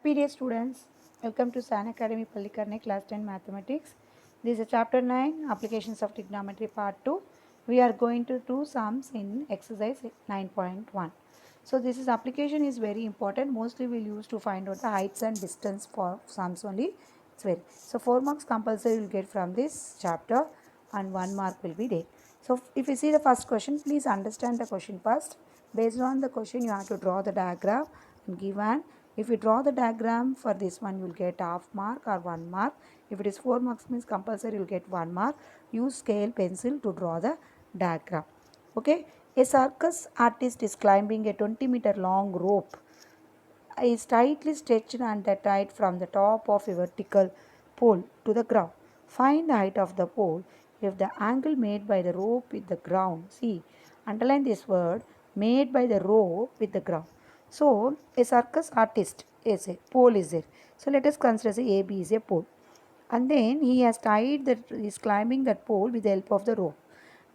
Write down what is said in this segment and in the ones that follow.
Happy day, students. Welcome to San Academy Pallikarne, Class 10 Mathematics. This is Chapter 9, Applications of Trigonometry Part 2. We are going to do sums in exercise 9.1. So, this is application is very important. Mostly we'll use to find out the heights and distance for sums only. It's very so 4 marks compulsory will get from this chapter and 1 mark will be there. So, if you see the first question, please understand the question first. Based on the question, you have to draw the diagram and give an. If you draw the diagram for this one, you will get half mark or 1 mark. If it is 4 marks means compulsory you will get 1 mark. Use scale pencil to draw the diagram. Okay. A circus artist is climbing a 20-meter long rope. Is tightly stretched and tied from the top of a vertical pole to the ground. Find the height of the pole if the angle made by the rope with the ground. See, underline this word, made by the rope with the ground. So, a circus artist is a pole is there. So, let us consider say AB is a pole. And then he has tied that he is climbing that pole with the help of the rope.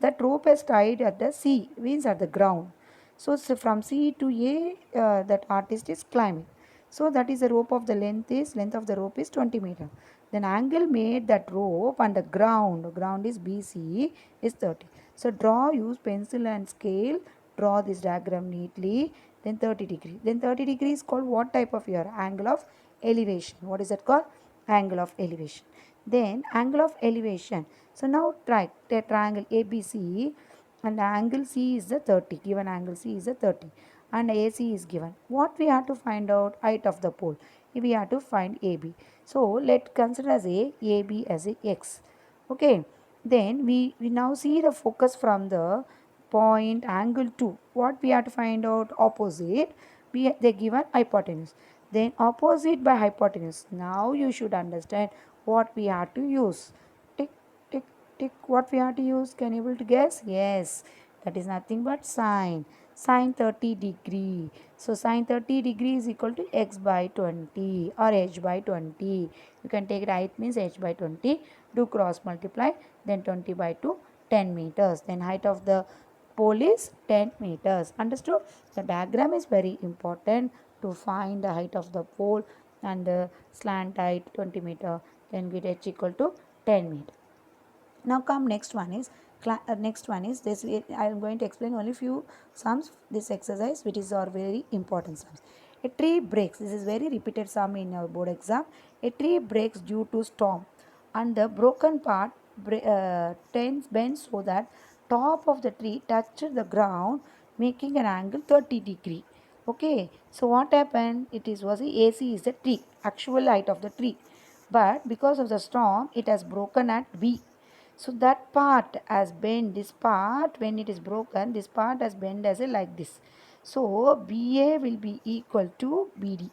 That rope is tied at the C, means at the ground. So from C to A, that artist is climbing. So that is the rope of the length of the rope is 20 meter. Then angle made that rope and the ground is BC is 30. So draw, use pencil and scale, draw this diagram neatly. Then 30 degree. Then 30 degree is called what type of here? Angle of elevation. What is that called? Angle of elevation. Then angle of elevation. So now try the triangle ABC and the angle C is the 30. Given angle C is the 30 and AC is given. What we have to find out? Height of the pole. We have to find AB. So let consider as AB as a X. Okay. Then we now see the focus from the point angle 2. What we have to find out? Opposite. They given hypotenuse. Then opposite by hypotenuse. Now you should understand what we have to use. Tick, tick, tick. What we have to use? Can you able to guess? Yes. That is nothing but sine. Sine 30 degree. So sine 30 degree is equal to x by 20 or h by 20. You can take it height means h by 20. Do cross multiply. Then 20 by 2, 10 meters. Then height of the pole is 10 meters. Understood? The diagram is very important to find the height of the pole and the slant height 20 meter. Then get h equal to 10 meter. Now come next one is this. I am going to explain only few sums this exercise which is our very important sums. A tree breaks. This is very repeated sum in our board exam. A tree breaks due to storm and the broken part bends so that top of the tree touched the ground making an angle 30 degree. Okay, so what happened? It is was AC is the tree, actual height of the tree, but because of the storm it has broken at B. So that part has bent, this part when it is broken, this part has bent as a like this. So BA will be equal to BD.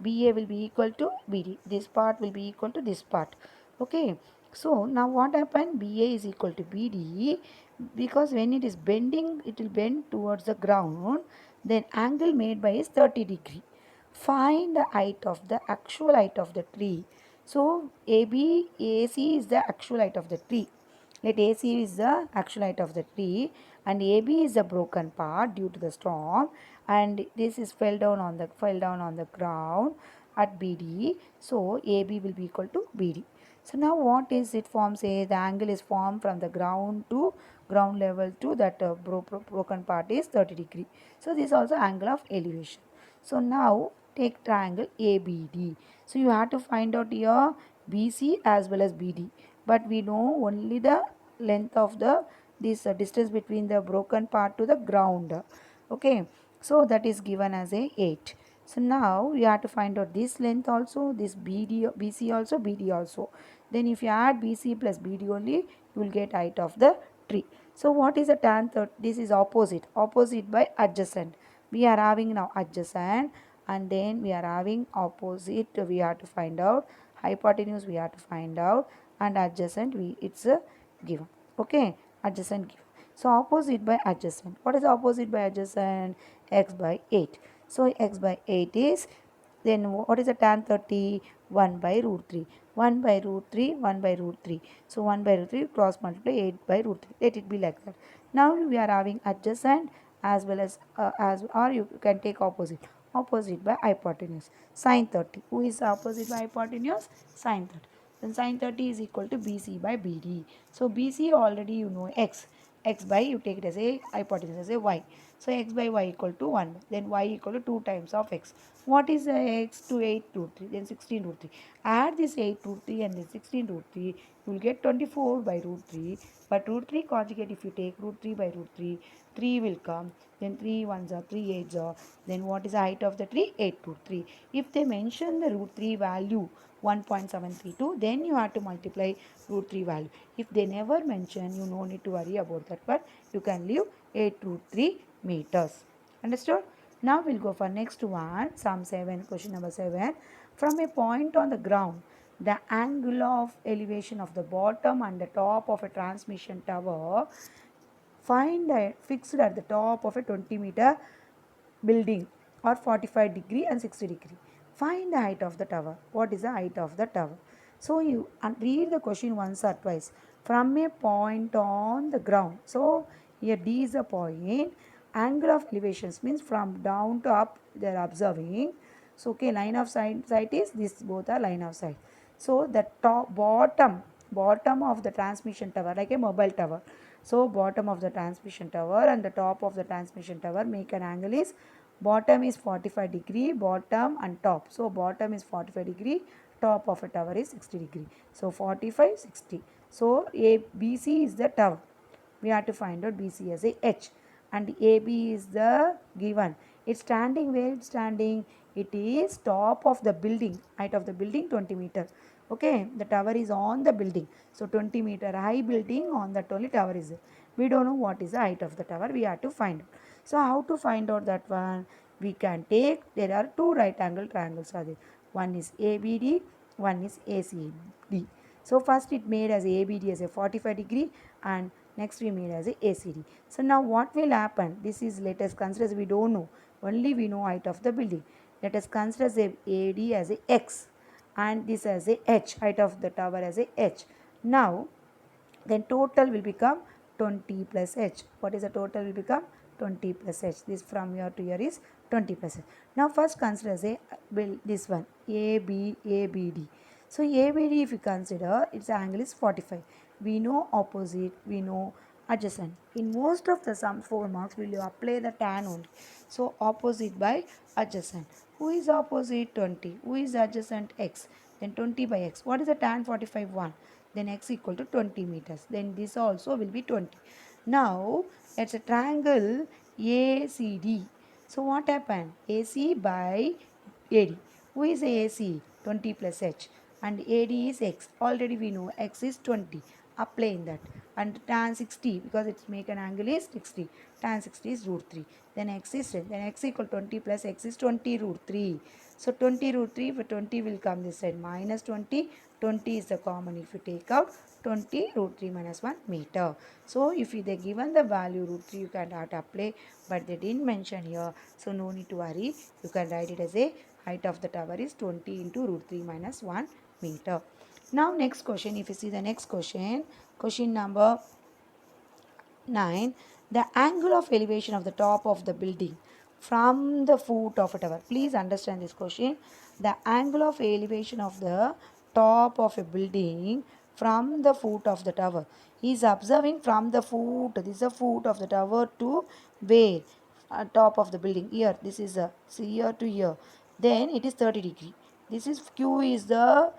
BA will be equal to BD. This part will be equal to this part. Okay. So now what happened? BA is equal to BD because when it is bending, it will bend towards the ground. Then angle made by is 30 degree. Find the height of the actual height of the tree. So AC is the actual height of the tree. Let AC is the actual height of the tree and AB is the broken part due to the storm and this is fell down on the ground at BD. So AB will be equal to BD. So now what is it form? Say the angle is formed from the ground to ground level to that broken part is 30 degree. So this is also angle of elevation. So now take triangle ABD. So you have to find out here BC as well as BD. But we know only the length of the this distance between the broken part to the ground. Okay. So that is given as a 8. So now you have to find out this length also, this BC also, BD also. Then if you add BC plus BD only, you will get height of the tree. So what is the tan 30? This is opposite. Opposite by adjacent. We are having now adjacent and then we are having opposite. We have to find out hypotenuse. We have to find out and adjacent. It's a given. Okay, adjacent given. So opposite by adjacent. What is opposite by adjacent? X by 8. So x by 8 is, then what is the tan 30? 1 by root 3. 1 by root 3, 1 by root 3. So 1 by root 3 cross multiply 8 by root 3. Let it be like that. Now we are having adjacent as well as or you can take opposite. opposite by hypotenuse. Sine 30. Who is opposite by hypotenuse? Sine 30. Then sine 30 is equal to BC by BD. So BC already you know x. X by you take it as a hypotenuse as a y. So x by y equal to 1. Then y equal to 2 times of x. What is x to 8 root 3? Then 16 root 3. Add this 8 root 3 and this 16 root 3. You will get 24 by root 3. But root 3 conjugate, if you take root 3 by root 3, 3 will come. Then 3 ones are 3 eights are. Then what is the height of the tree? 8 root 3. If they mention the root 3 value 1.732, then you have to multiply root 3 value. If they never mention, you no need to worry about that, but you can leave 8 root 3 meters. Understood? Now we'll go for next one, Sum 7, question number 7. From a point on the ground, the angle of elevation of the bottom and the top of a transmission tower, find fixed at the top of a 20-meter building or 45 degree and 60 degree. Find the height of the tower. What is the height of the tower? So you read the question once or twice. From a point on the ground. So here D is a point. Angle of elevations means from down to up they are observing. So okay, line of sight is this, both are line of sight. So the top bottom of the transmission tower, like a mobile tower. So bottom of the transmission tower and the top of the transmission tower make an angle is, bottom is 45 degree, bottom and top. So bottom is 45 degree, top of a tower is 60 degree. So 45, 60. So BC is the tower. We have to find out BC as a H, and AB is the given. It's standing where it's standing. It is top of the building. Height of the building 20 meter. Okay, the tower is on the building. So 20 meter high building, on that only tower is there. We don't know what is the height of the tower. We have to find out. So how to find out that one? We can take, there are two right angle triangles are there. One is ABD, one is ACD. So first it made as ABD as a 45 degree, and next we made as a ACD. So now what will happen? This is, let us consider as we don't know. Only we know height of the building. Let us consider as AD as a X and this as a H, height of the tower as a H. Now then total will become 20 plus H. What is the total will become? 20 plus H. This from here to here is 20 plus H. Now first consider as a this one ABD. So ABD, if you consider, its angle is 45. We know opposite, we know adjacent. In most of the sum 4 marks will you apply the tan only. So opposite by adjacent. Who is opposite? 20. Who is adjacent? X. Then 20 by X. What is the tan 45? 1. Then X equal to 20 meters. Then this also will be 20. Now it's a triangle ACD. So what happened? AC by AD. Who is AC? 20 plus H. And AD is X. Already we know X is 20. Apply in that. And tan 60, because it's make an angle is 60. Tan 60 is root 3. Then X is 10. Then X equal 20 plus X is 20 root 3. So 20 root 3, for 20 will come this side. Minus 20. 20 is the common. If you take out 20 root 3 minus 1 meter. So if they given the value root 3, you can have to apply, but they didn't mention here. So no need to worry. You can write it as a height of the tower is 20 into root 3 minus 1 meter. Now next question, if you see the next question, question number 9. The angle of elevation of the top of the building from the foot of a tower. Please understand this question. The angle of elevation of the top of a building from the foot of the tower. He is observing from the foot, this is the foot of the tower to where? Top of the building. Here, this is a, see here to here. Then it is 30 degree. This is Q is the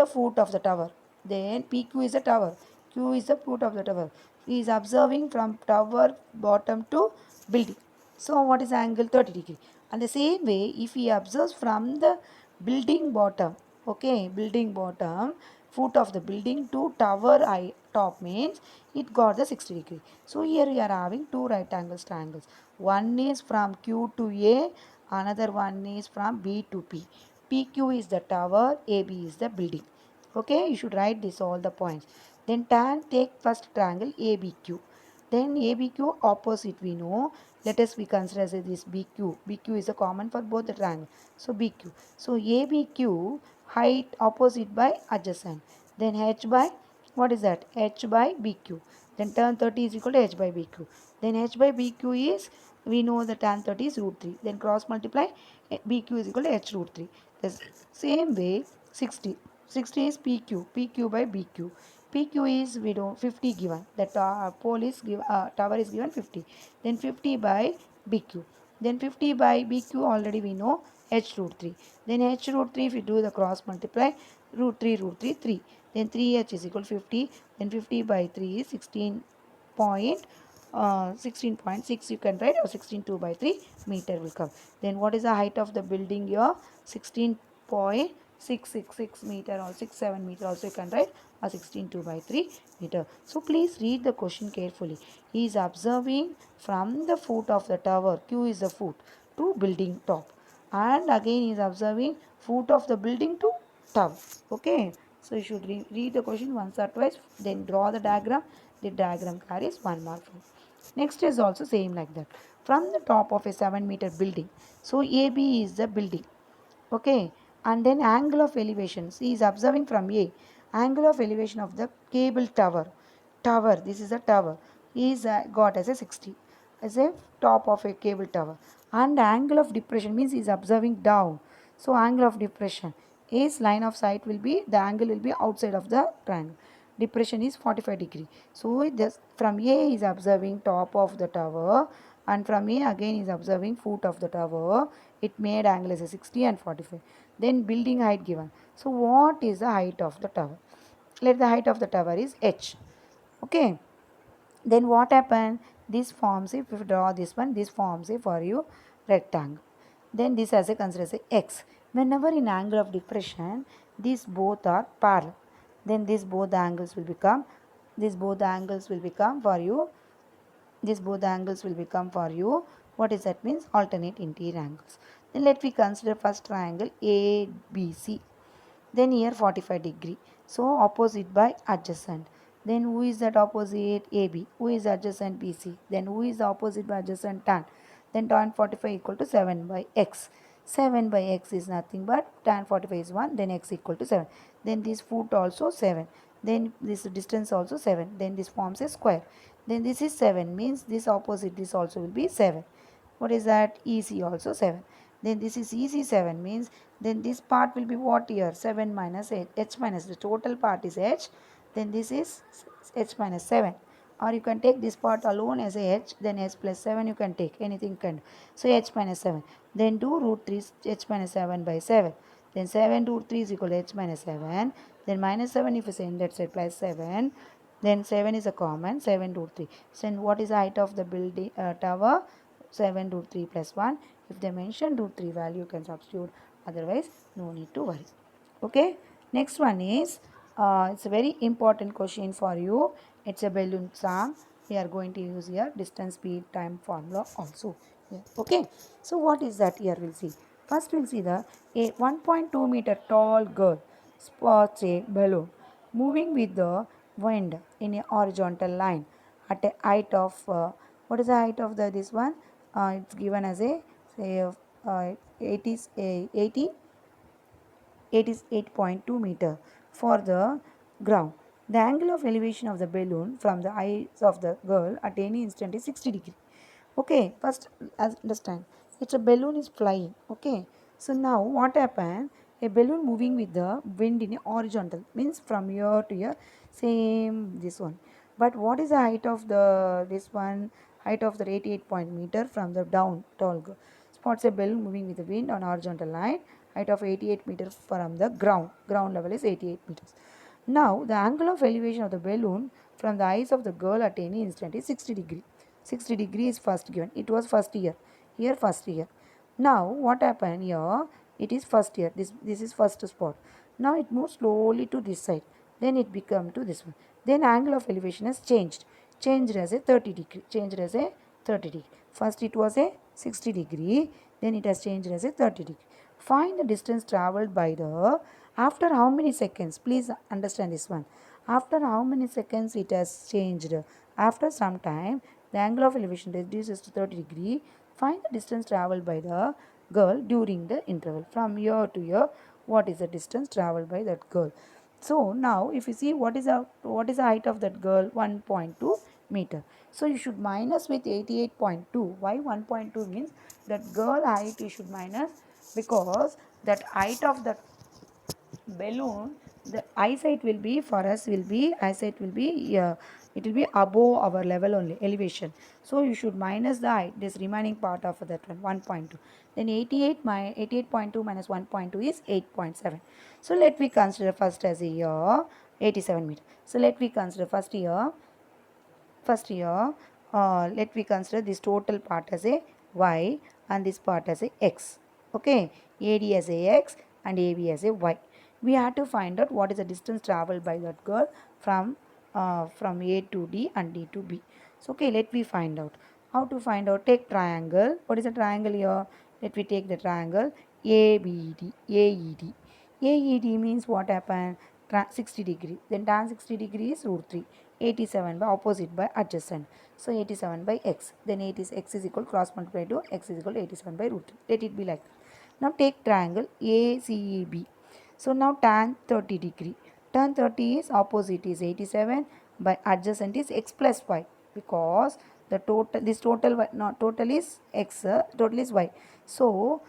foot of the tower. Then PQ is the tower. Q is the foot of the tower. He is observing from tower bottom to building. So what is the angle? 30 degree. And the same way, if he observes from the building bottom, okay, building bottom, foot of the building to tower top means it got the 60 degree. So here we are having two right angles triangles. One is from Q to A, another one is from B to P. PQ is the tower, AB is the building. Okay, you should write this all the points. Then tan, take first triangle ABQ. Then ABQ opposite we know. Let us we consider as this BQ. BQ is a common for both the triangle. So BQ. So ABQ height opposite by adjacent. Then H by, what is that? H by BQ. Then tan 30 is equal to H by BQ. Then H by BQ is We know the tan 30 is root 3. Then cross multiply, BQ is equal to H root 3. The same way 60. 60 is PQ. PQ by BQ. PQ is, we know, 50 given. That pole is given, tower is given 50. Then 50 by BQ. Then 50 by BQ already we know H root 3. Then H root 3, if you do the cross multiply, root 3 root 3 3. Then 3H is equal to 50. Then 50 by 3 is 16.6 you can write, or 16.2 by 3 meter will come. Then what is the height of the building here? 16.666 meter or 67 meter also you can write, or 16.2 by 3 meter. So please read the question carefully. He is observing from the foot of the tower, Q is the foot, to building top, and again he is observing foot of the building to tower. Okay, so you should read the question once or twice, then draw the diagram. The diagram carries 1 mark. Next is also same like that. From the top of a 7-meter building. So AB is the building. Okay. And then angle of elevation. See, is observing from A. Angle of elevation of the cable tower. Tower. This is a tower. Is got as a 60. As a top of a cable tower. And angle of depression means is observing down. So angle of depression. A's line of sight will be, the angle will be outside of the triangle. Depression is 45 degree. So this from A is observing top of the tower, and from A again is observing foot of the tower. It made angle as a 60 and 45. Then building height given. So what is the height of the tower? Let the height of the tower is H. Okay. Then what happened? This forms, if you draw this one, this forms a for you rectangle. Then this as a consider as a X. Whenever in angle of depression, these both are parallel. Then these both angles will become, these both angles will become for you, these both angles will become for you, what is that means? Alternate interior angles. Then let me consider first triangle ABC. Then here 45 degree. So opposite by adjacent. Then who is that opposite? AB. Who is adjacent? BC. Then who is the opposite by adjacent? Tan. Then tan 45 equal to 7 by x. 7 by x is nothing but tan 45 is 1. Then x equal to 7. Then this foot also 7. Then this distance also 7. Then this forms a square. Then this is 7 means this opposite, this also will be 7. What is that? EC also 7. Then this is EC 7 means, then this part will be what here? 7 minus h, h minus, the total part is h. Then this is h minus 7. Or you can take this part alone as a h, then h plus 7 you can take, anything can. So h minus 7. Then do root 3 h minus 7 by 7. Then 7 root 3 is equal to h minus 7. Then minus 7 if you say in that side plus 7. Then 7 is a common, 7 root 3. So what is the height of the building tower? 7 root 3 plus 1. If they mention root 3 value, you can substitute. Otherwise, no need to worry. Okay. Next one is, it's a very important question for you. It's a balloon sum. We are going to use here distance, speed, time formula also. Yeah. Okay. So what is that here? We'll see. First, we'll see the a 1.2 meter tall girl spots a balloon moving with the wind in a horizontal line at a height of, what is the height of the this one? It's given as a, say, 80 it is 8.2 meter for the ground. The angle of elevation of the balloon from the eyes of the girl at any instant is 60 degree. Okay, first understand, it's a balloon is flying. Okay, so now what happened? A balloon moving with the wind in a horizontal means from here to here, same this one. But what is the height of the this one? Height of the 88 point meter from the down tall girl. Spots a balloon moving with the wind on horizontal line, height of 88 meters from the ground. Ground level is 88 meters. Now the angle of elevation of the balloon from the eyes of the girl at any instant is 60 degree. 60 degree is first given. It was first year. Here first year. Now what happened here? It is first year. This is first spot. Now it moves slowly to this side. Then it become to this one. Then angle of elevation has changed. Changed as a 30 degree. Changed as a 30 degree. First it was a 60 degree. Then it has changed as a 30 degree. Find the distance traveled by the, after how many seconds? Please understand this one. After how many seconds it has changed? After some time, the angle of elevation reduces to 30 degree. Find the distance traveled by the girl during the interval. From here to here, what is the distance traveled by that girl? So now if you see what is the height of that girl? 1.2 meter. So you should minus with 88.2. Why 1.2 means that girl height you should minus, because that height of the balloon, the eyesight will be for us will be eyesight will be it will be above our level only elevation. So you should minus the height, this remaining part of that one 1.2. Then 88.2 minus 1.2 is 8.7. So let we consider first as a year 87 meter. So let we consider first year let we consider this total part as a y and this part as a x. Okay, AD as a x and AB as a y. We have to find out what is the distance traveled by that girl from A to D and D to B. So okay, let me find out. How to find out? Take triangle. What is a triangle here? Let me take the triangle ABD. AED. AED means what happened? 60 degree. Then tan 60 degree is root 3. 87 by opposite by adjacent. So 87 by x. Then 8 is x is equal cross multiply to x is equal to 87 by root 3. Let it be like that. Now take triangle ACEB. So now tan 30 degree. Tan 30 is opposite is 87 by adjacent is x plus y, because the total this total not total is x, total is y. So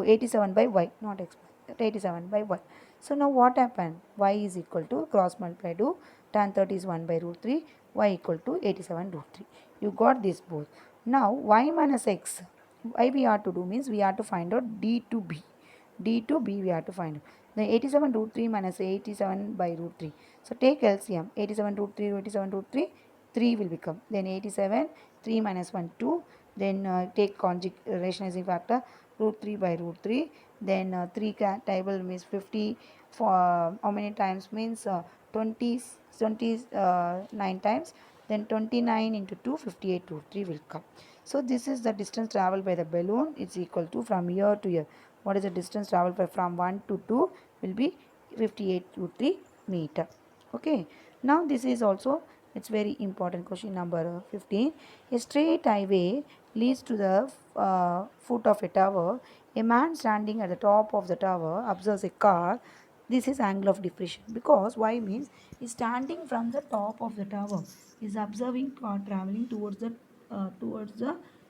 87 by y, not x, 87 by y. So now what happened? Y is equal to cross multiply to tan 30 is 1 by root 3, y equal to 87 root 3. You got this both. Now y minus x. Why we have to do means we have to find out d to b. D to b we have to find out. The 87 root 3 minus 87 by root 3. So take LCM. 87 root 3, 87 root 3, 3 will become. Then 87, 3 minus 1, 2. Then take conjugate rationalizing factor, root 3 by root 3. Then 3 table means 50. For how many times means 20, 29 times. Then 29 into 2, 58 root 3 will come. So this is the distance traveled by the balloon. It's equal to from here to here. What is the distance traveled by from 1 to 2 will be 58 root 3 meter. Okay. Now this is also, it's very important question number 15. A straight highway leads to the foot of a tower. A man standing at the top of the tower observes a car. This is angle of depression, because why means is standing from the top of the tower, is observing car traveling towards the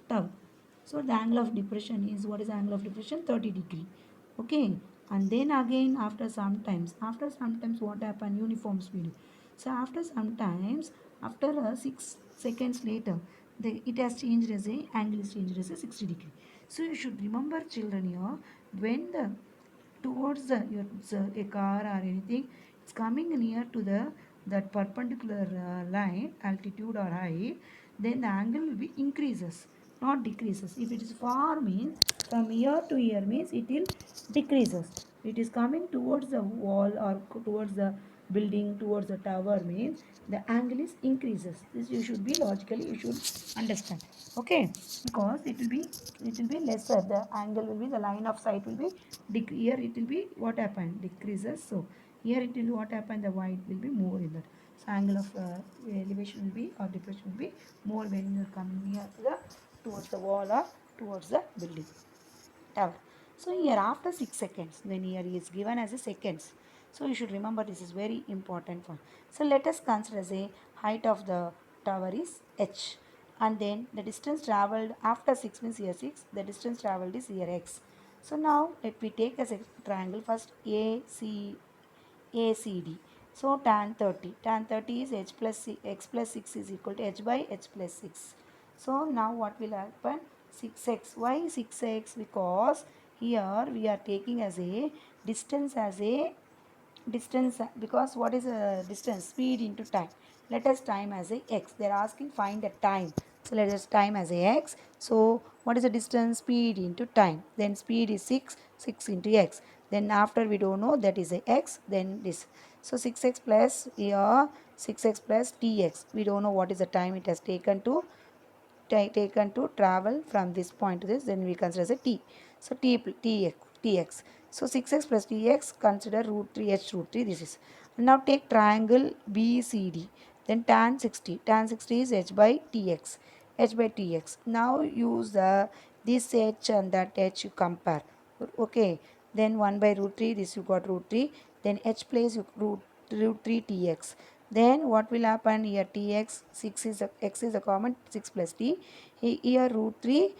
tower. So the angle of depression is, what is the angle of depression? 30 degree. Okay, and then again after sometimes what happen? Uniform speed. So after 6 seconds later, it has changed as a angle is changed as a 60 degree. So you should remember, children, here when the towards a car or anything, it's coming near to the that perpendicular line, altitude or height, then the angle will be increases, not decreases. If it is far means from here to here means it will decreases. It is coming towards the wall or towards the building, towards the tower means the angle is increases. This you should be logically you should understand. Okay, because it will be lesser. The angle will be, the line of sight will be here it will be what happened? Decreases. So here it will what happened? The white will be more in that. So angle of elevation will be or depression will be more when you are coming near to the towards the wall or towards the building tower. So here after 6 seconds, then here is given as a seconds. So you should remember this is very important one. So let us consider as a height of the tower is h, and then the distance traveled after 6 means here 6, the distance traveled is here x. So now let me take as a triangle first ACD. So tan 30 is h plus x plus 6 is equal to h by h plus 6. So now what will happen? 6x. Why 6x? Because here we are taking as a distance, because what is a distance? Speed into time. Let us time as a x. They are asking find the time. So let us time as a x. So what is the distance? Speed into time. Then speed is 6, 6 into x. Then after we don't know, that is a x, then this. So 6x plus here 6x plus tx. We don't know what is the time it has taken to travel from this point to this, then we consider as a t. So tx. So 6x plus tx, consider root 3 h root 3, this is. Now take triangle BCD. Then tan 60. Tan 60 is h by tx. H by tx. Now use this h and that h you compare. Okay. Then 1 by root 3, this you got root 3. Then h place you root 3 tx. Then what will happen here? Tx 6 is x is a common, 6 plus t. Here root 3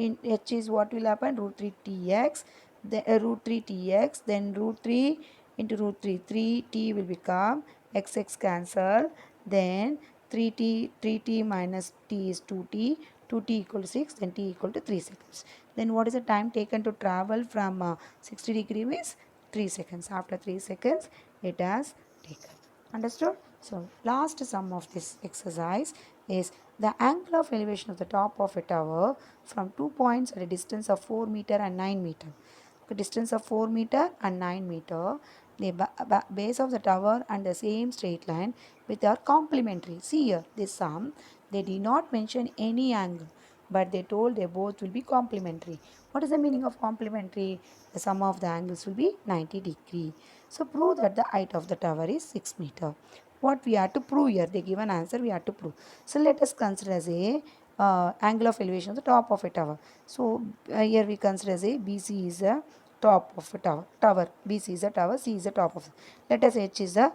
in h is what will happen? Root 3 tx, the root 3 tx, then root 3 into root 3, 3t will become x cancel, then 3t minus t is 2t, 2t equal to 6, then t equal to 3 seconds. Then what is the time taken to travel from 60 degree means 3 seconds. After 3 seconds it has taken. Understood? So last sum of this exercise is the angle of elevation of the top of a tower from 2 points at a distance of 4 meter and 9 meter. Okay, distance of 4 meter and 9 meter. The base of the tower and the same straight line with are complementary. See here, this sum, they did not mention any angle, but they told they both will be complementary. What is the meaning of complementary? The sum of the angles will be 90 degree. So prove that the height of the tower is 6 meter. What we have to prove here? They give an answer, we have to prove. So let us consider as a angle of elevation of the top of a tower. So here we consider as a BC is a top of a tower. BC is a tower, C is the top of. Let us say H is the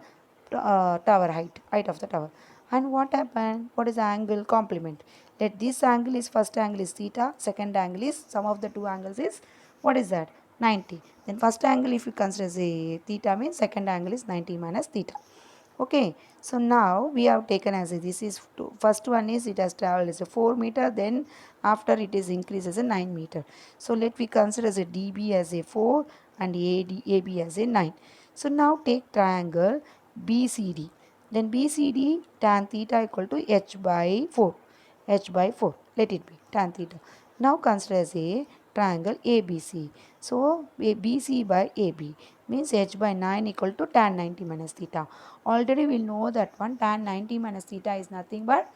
tower height of the tower. And what happened? What is the angle complement? Let this angle is, first angle is theta, second angle is, sum of the two angles is, what is that? 90. Then first angle if you consider as a theta means second angle is 90 minus theta. Okay, so now we have taken as a, this is first one is it has traveled as a 4 meter, then after it is increased as a 9 meter. So let we consider as a DB as a 4 and AB as a 9. So now take triangle BCD. Then BCD tan theta equal to h by 4. H by 4. Let it be tan theta. Now consider as a triangle ABC. So BC by AB means h by 9 equal to tan 90 minus theta. Already we know that one tan 90 minus theta is nothing but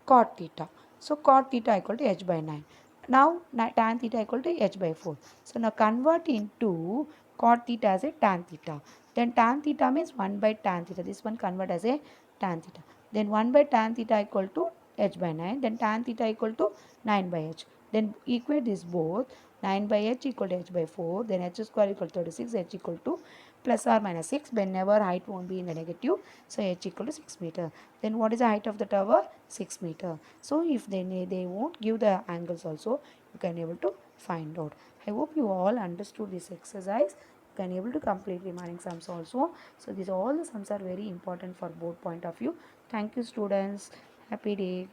cot theta. So cot theta equal to h by 9. Now tan theta equal to h by 4. So now convert into cot theta as a tan theta. Then tan theta means 1 by tan theta. This one convert as a tan theta. Then 1 by tan theta equal to h by 9. Then tan theta equal to 9 by h. Then equate this both. 9 by h equal to h by 4. Then h square equal to 36. H equal to plus or minus 6. Whenever height won't be in the negative. So h equal to 6 meter. Then what is the height of the tower? 6 meter. So if they won't give the angles also, you can able to find out. I hope you all understood this exercise. You can able to complete remaining sums also. So these all the sums are very important for both point of view. Thank you students. Happy day.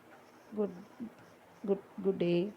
Good day.